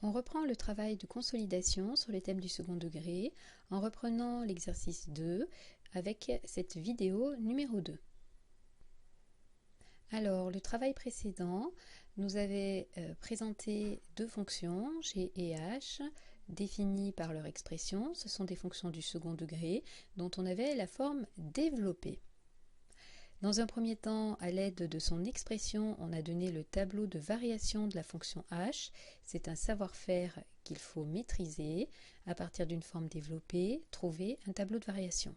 On reprend le travail de consolidation sur les thèmes du second degré en reprenant l'exercice 2 avec cette vidéo numéro 2. Alors, le travail précédent nous avait présenté deux fonctions, g et h, définies par leur expression. Ce sont des fonctions du second degré dont on avait la forme développée. Dans un premier temps, à l'aide de son expression, on a donné le tableau de variation de la fonction h. C'est un savoir-faire qu'il faut maîtriser. À partir d'une forme développée, trouver un tableau de variation.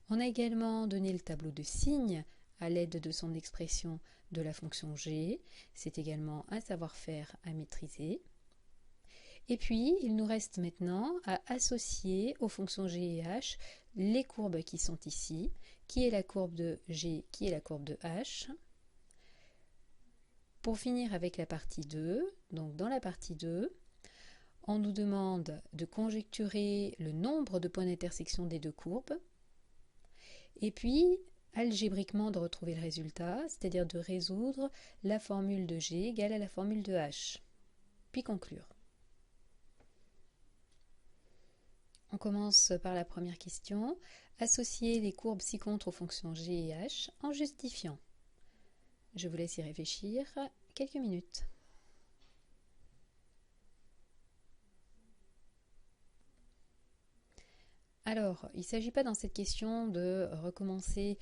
On a également donné le tableau de signes à l'aide de son expression de la fonction g. C'est également un savoir-faire à maîtriser. Et puis, il nous reste maintenant à associer aux fonctions g et h les courbes qui sont ici, qui est la courbe de g, qui est la courbe de h. Pour finir avec la partie 2, donc dans la partie 2, on nous demande de conjecturer le nombre de points d'intersection des deux courbes, et puis algébriquement de retrouver le résultat, c'est-à-dire de résoudre la formule de g égale à la formule de h, puis conclure. On commence par la première question. Associer les courbes ci-contre aux fonctions g et h en justifiant. Je vous laisse y réfléchir quelques minutes. Alors, il ne s'agit pas dans cette question de recommencer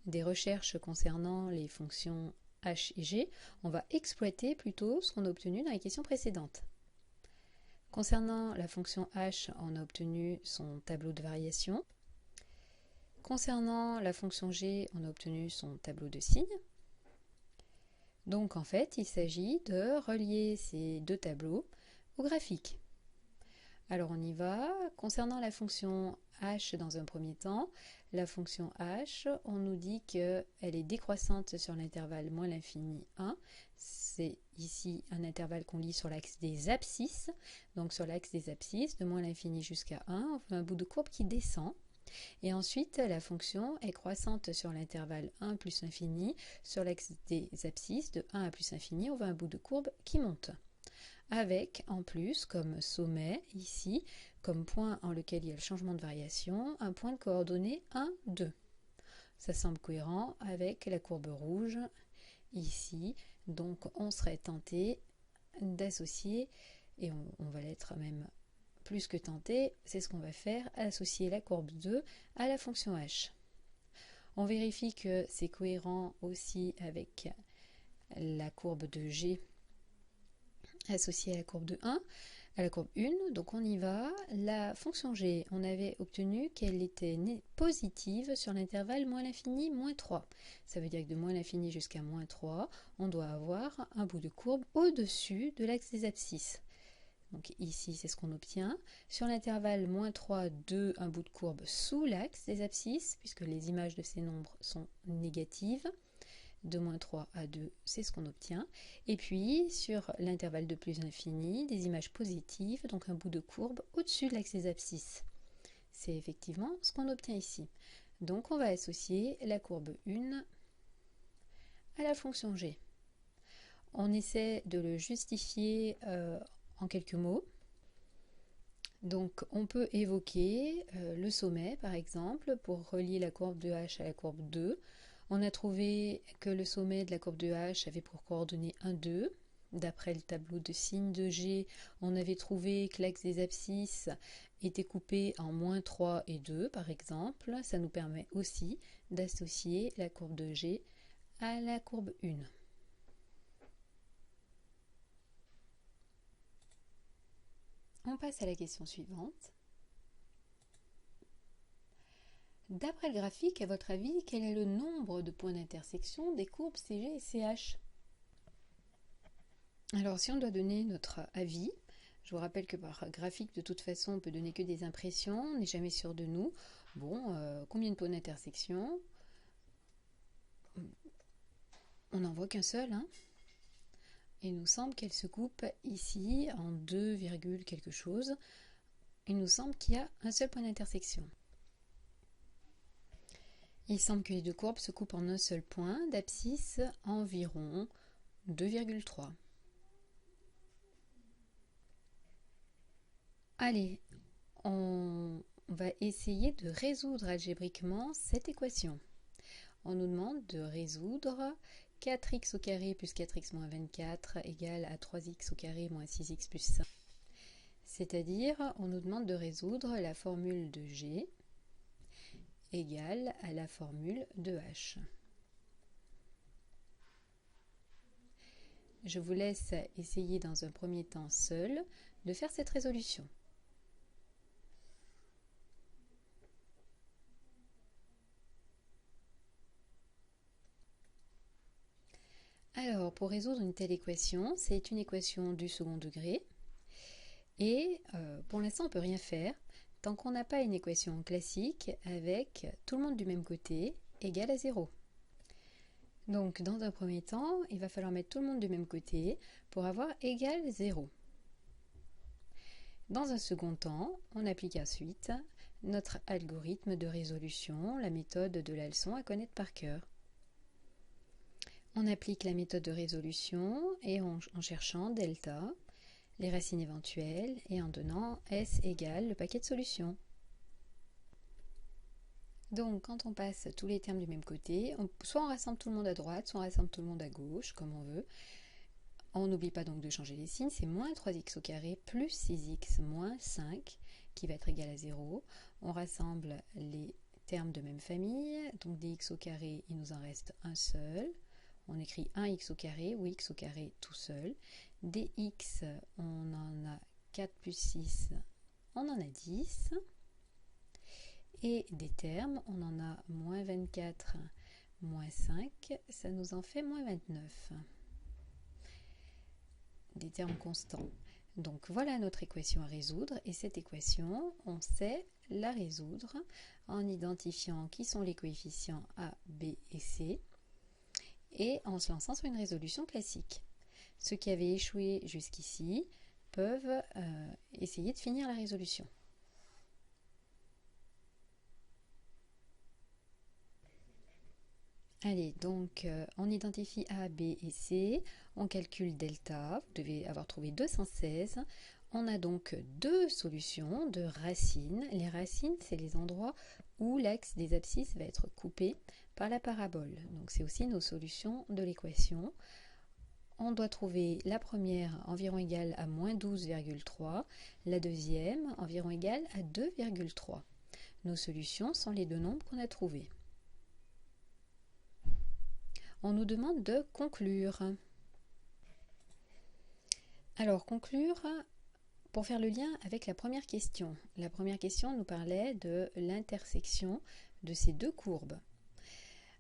des recherches concernant les fonctions h et g. On va exploiter plutôt ce qu'on a obtenu dans les questions précédentes. Concernant la fonction h, on a obtenu son tableau de variation. Concernant la fonction g, on a obtenu son tableau de signes. Donc en fait, il s'agit de relier ces deux tableaux au graphique. Alors on y va. Concernant la fonction h dans un premier temps, la fonction h, on nous dit qu'elle est décroissante sur l'intervalle moins l'infini 1. C'est ici un intervalle qu'on lit sur l'axe des abscisses. Donc sur l'axe des abscisses, de moins l'infini jusqu'à 1, on fait un bout de courbe qui descend. Et ensuite, la fonction est croissante sur l'intervalle 1 plus l'infini. Sur l'axe des abscisses, de 1 à plus infini, on voit un bout de courbe qui monte. Avec, en plus, comme sommet, ici, comme point en lequel il y a le changement de variation, un point de coordonnées 1, 2. Ça semble cohérent avec la courbe rouge, ici. Donc, on serait tenté d'associer, et on va l'être même plus que tenté, c'est ce qu'on va faire, associer la courbe 2 à la fonction h. On vérifie que c'est cohérent aussi avec la courbe de g associée à la courbe de 1, à la courbe 1, donc on y va. La fonction g, on avait obtenu qu'elle était positive sur l'intervalle moins l'infini, moins 3. Ça veut dire que de moins l'infini jusqu'à moins 3, on doit avoir un bout de courbe au-dessus de l'axe des abscisses. Donc ici, c'est ce qu'on obtient. Sur l'intervalle moins 3, 2, un bout de courbe sous l'axe des abscisses, puisque les images de ces nombres sont négatives. De moins 3 à 2, c'est ce qu'on obtient. Et puis, sur l'intervalle de plus infini, des images positives, donc un bout de courbe au-dessus de l'axe des abscisses. C'est effectivement ce qu'on obtient ici. Donc, on va associer la courbe 1 à la fonction g. On essaie de le justifier en quelques mots. Donc on peut évoquer le sommet par exemple pour relier la courbe de h à la courbe 2. On a trouvé que le sommet de la courbe de h avait pour coordonnées 1, 2. D'après le tableau de signes de g, on avait trouvé que l'axe des abscisses était coupé en moins 3 et 2 par exemple. Ça nous permet aussi d'associer la courbe de g à la courbe 1. On passe à la question suivante. D'après le graphique, à votre avis, quel est le nombre de points d'intersection des courbes CG et CH? Alors, si on doit donner notre avis, je vous rappelle que par graphique, de toute façon, on peut donner que des impressions, on n'est jamais sûr de nous. Bon, combien de points d'intersection? On n'en voit qu'un seul, hein. Il nous semble qu'elle se coupe ici en 2, quelque chose. Il nous semble qu'il y a un seul point d'intersection. Il semble que les deux courbes se coupent en un seul point d'abscisse environ 2,3. Allez, on va essayer de résoudre algébriquement cette équation. On nous demande de résoudre 4x au carré plus 4x moins 24 égale à 3x au carré moins 6x plus 5. C'est-à-dire, on nous demande de résoudre la formule de G égale à la formule de H. Je vous laisse essayer dans un premier temps seul de faire cette résolution. Alors, pour résoudre une telle équation, c'est une équation du second degré. Et pour l'instant, on ne peut rien faire tant qu'on n'a pas une équation classique avec tout le monde du même côté égal à 0. Donc, dans un premier temps, il va falloir mettre tout le monde du même côté pour avoir égal 0. Dans un second temps, on applique ensuite notre algorithme de résolution, la méthode de la leçon à connaître par cœur. On applique la méthode de résolution et en cherchant delta, les racines éventuelles, et en donnant S égale le paquet de solutions. Donc quand on passe tous les termes du même côté, soit on rassemble tout le monde à droite, soit on rassemble tout le monde à gauche, comme on veut. On n'oublie pas donc de changer les signes, c'est moins 3x au carré plus 6x moins 5 qui va être égal à 0. On rassemble les termes de même famille, donc des x au carré, il nous en reste un seul. On écrit 1x au carré ou x au carré tout seul. Dx, on en a 4 plus 6, on en a 10. Et des termes, on en a moins 24, moins 5, ça nous en fait moins 29. Des termes constants. Donc voilà notre équation à résoudre. Et cette équation, on sait la résoudre en identifiant qui sont les coefficients A, B et C, et en se lançant sur une résolution classique. Ceux qui avaient échoué jusqu'ici peuvent essayer de finir la résolution. Allez, donc on identifie A, B et C, on calcule delta, vous devez avoir trouvé 216. On a donc deux solutions de racines. Les racines, c'est les endroits où l'axe des abscisses va être coupé par la parabole. Donc c'est aussi nos solutions de l'équation. On doit trouver la première environ égale à moins 12,3, la deuxième environ égale à 2,3. Nos solutions sont les deux nombres qu'on a trouvés. On nous demande de conclure. Alors conclure, pour faire le lien avec la première question. La première question nous parlait de l'intersection de ces deux courbes.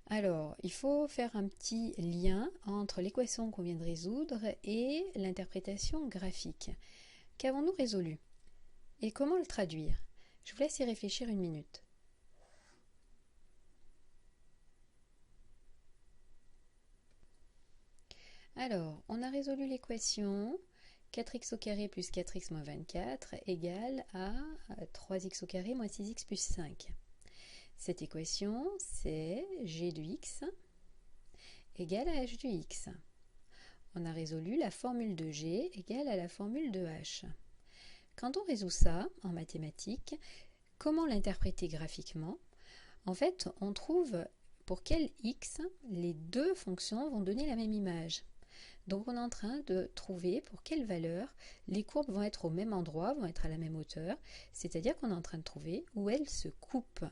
Alors, il faut faire un petit lien entre l'équation qu'on vient de résoudre et l'interprétation graphique. Qu'avons-nous résolu? Et comment le traduire? Je vous laisse y réfléchir une minute. Alors, on a résolu l'équation 4x au carré plus 4x moins 24 égale à 3x au carré moins 6x plus 5. Cette équation, c'est g de x égale à h de x. On a résolu la formule de g égale à la formule de h. Quand on résout ça en mathématiques, comment l'interpréter graphiquement? En fait, on trouve pour quel x les deux fonctions vont donner la même image. Donc on est en train de trouver pour quelle valeur les courbes vont être au même endroit, vont être à la même hauteur, c'est-à-dire qu'on est en train de trouver où elles se coupent.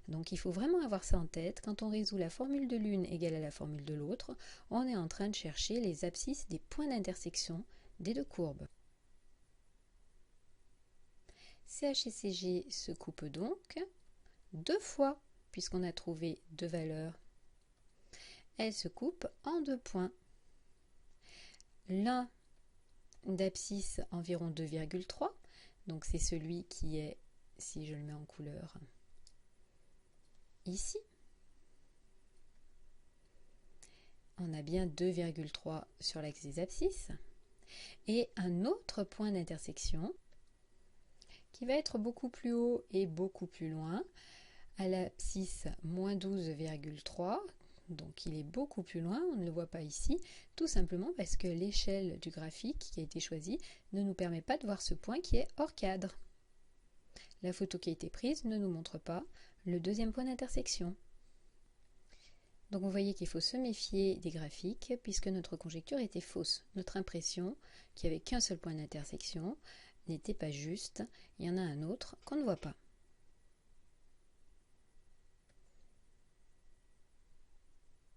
Donc il faut vraiment avoir ça en tête. Quand on résout la formule de l'une égale à la formule de l'autre, on est en train de chercher les abscisses des points d'intersection des deux courbes. CH et CG se coupent donc deux fois, puisqu'on a trouvé deux valeurs. Elles se coupent en deux points. L'un d'abscisse environ 2,3, donc c'est celui qui est, si je le mets en couleur, ici. On a bien 2,3 sur l'axe des abscisses. Et un autre point d'intersection qui va être beaucoup plus haut et beaucoup plus loin, à l'abscisse moins 12,3, donc il est beaucoup plus loin, on ne le voit pas ici, tout simplement parce que l'échelle du graphique qui a été choisie ne nous permet pas de voir ce point qui est hors cadre. La photo qui a été prise ne nous montre pas le deuxième point d'intersection. Donc vous voyez qu'il faut se méfier des graphiques puisque notre conjecture était fausse. Notre impression, qu'il n'y avait qu'un seul point d'intersection, n'était pas juste. Il y en a un autre qu'on ne voit pas.